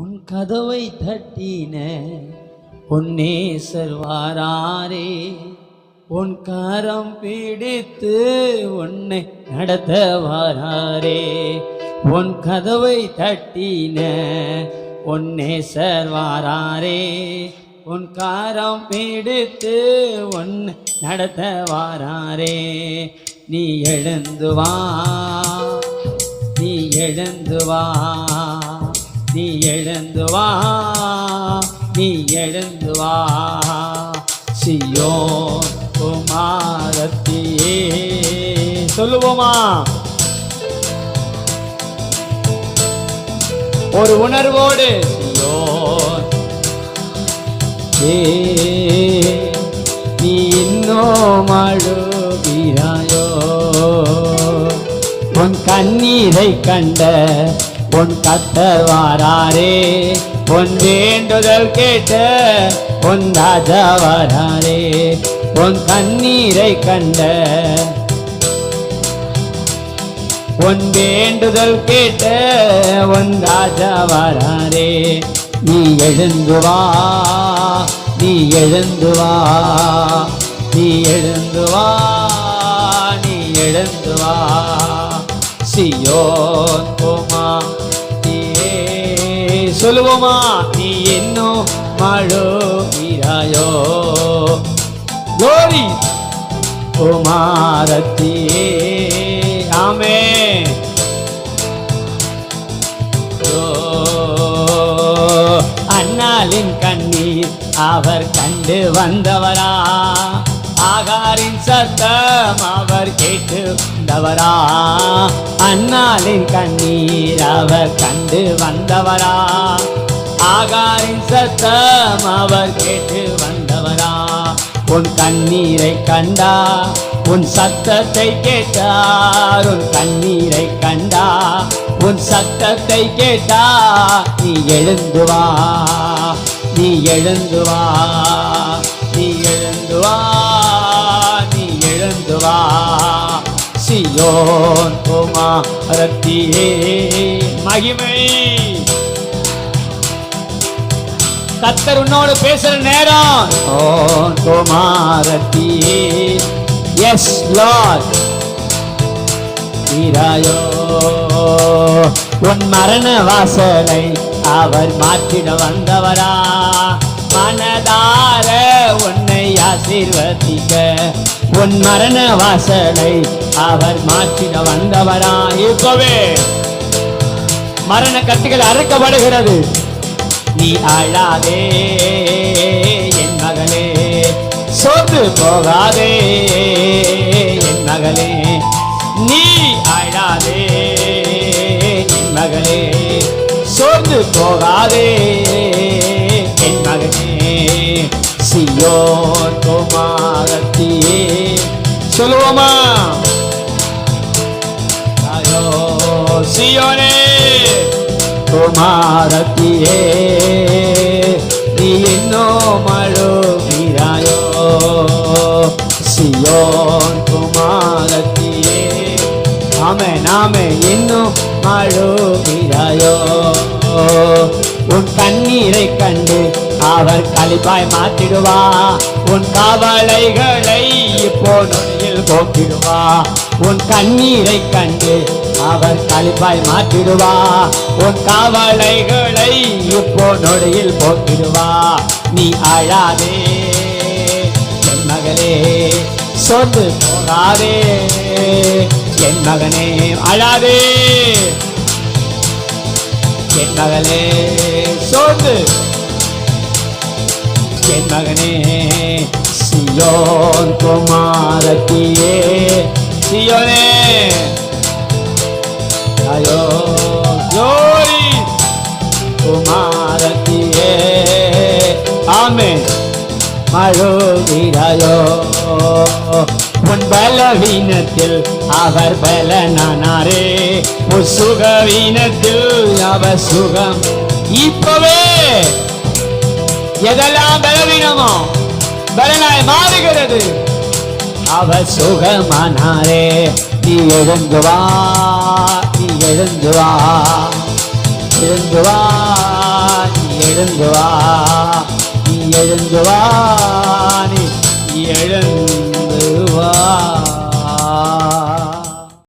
உன் கதவை தட்டின பொன்னேசர் வாராரே, உன் கரம் பிடித்து உன்னை நடத்த வாராரே. உன் கதவை தட்டின பொன்னேசர் வாராரே, உன் கரம் பிடித்து உன்னை நடத்த வாராரே. நீ எழுந்து வா, நீ எழுந்து வா, நீ எழுந்து வா, நீ எழுந்து வா. சீயோன் குமாரத்தியே சொல்லுவோமா? ஒரு உணர்வோடு சீயோன் நீ இன்னும் அழுகிறாயோ? உன் கண்ணீரை கண்ட உன் கர்த்தர் வாராரே, உன் வேண்டுதல் கேட்ட உன் ராஜா வாராரே. உன் கண்ணீரை கண்ட உன் வேண்டுதல் கேட்ட உன் ராஜா வாராரே. நீ எழுந்து வா, நீ எழுந்து வா, நீ எழுந்து வா, நீ எழுந்து வா. சீயோன் குமாரத்தியே சொல்லுவோமா? நீ இன்னும் அழுகிறாயோ? கோரி குமாரத்தியே ஆமென். அண்ணாளின் கண்ணீர் அவர் கண்டு வந்தவரா, ஆகாரின் சத்தம் அவர் கேட்டு வந்தவரா. அண்ணாளின் கண்ணீர் அவர் கண்டு வந்தவரா, ஆகாரின் சத்தம் அவர் கேட்டு வந்தவரா. உன் கண்ணீரை கண்டா, உன் சத்தத்தை கேட்டார். உன் கண்ணீரை கண்டா, உன் சத்தத்தை கேட்டா. நீ எழுந்து வா, நீ எழுந்து வா, நீ எழுந்து வா, நீ எழுந்து வா. சீயோன் குமாரத்தியே மகிமை. கர்த்தர் உன்னோடு பேசுற நேரம். ஓன் குமாரத்தியே எஸ் லார்ட் தீராயோ? உன் மரண வாசலை அவர் மாற்றிட வந்தவரா, மனதார உன்னை ஆசீர்வதிக்க. உன் மரண வாசலை அவர் மாற்றிட வந்தவரா. இப்பவே மரண கட்டுகள் அறுக்கப்படுகிறது. நீ அழாதே என் மகளே, சோர்ந்து போகாதே என் மகளே. நீ அழாதே என் மகளே, சோர்ந்து போகாதே என் மகனே. சீயோன் குமாரத்தியே சொல்லுவோமா? சீயோனே குமாரத்தியே நீ இன்னும் அழுகிறாயோ? சீயோன் குமாரத்தியே ஆமென் ஆமென் இன்னும் அழுகிறாயோ? உன் கண்ணீரை கண்டு அவர் களிப்பாய் மாற்றிடுவா. உன் கவலைகளை இப்போ நொடியில் போக்கிடுவா. உன் கண்ணீரை கண்டு அவர் களிப்பாய் மாற்றிடுவா. உன் கவலைகளை இப்போ நொடியில் போக்கிடுவா. நீ அழாதே என் மகளே, சோர்ந்து போகாதே என் மகனே. அழாதே என் மகளே, சோர்ந்து என் மகனே. சீயோன் குமாரத்தியே சீயோனே ஐயோ ஜோரி குமாரத்தியே ஆமென் அழுகிறாயோ? உன் பலவீனத்தில் அவர் பலனானாரே, உன் சுகவீனத்தில் அவர் சுகம். இப்பவே எதெல்லாம் பலவீனமோ பலனாய் மாறுகிறது. அவர் சுகமானாரே. நீ எழுந்து வா, நீ எழுந்து வா, எழுந்து வா, எழுந்து வா, நீ எழுந்து வா, நீ எழுந்து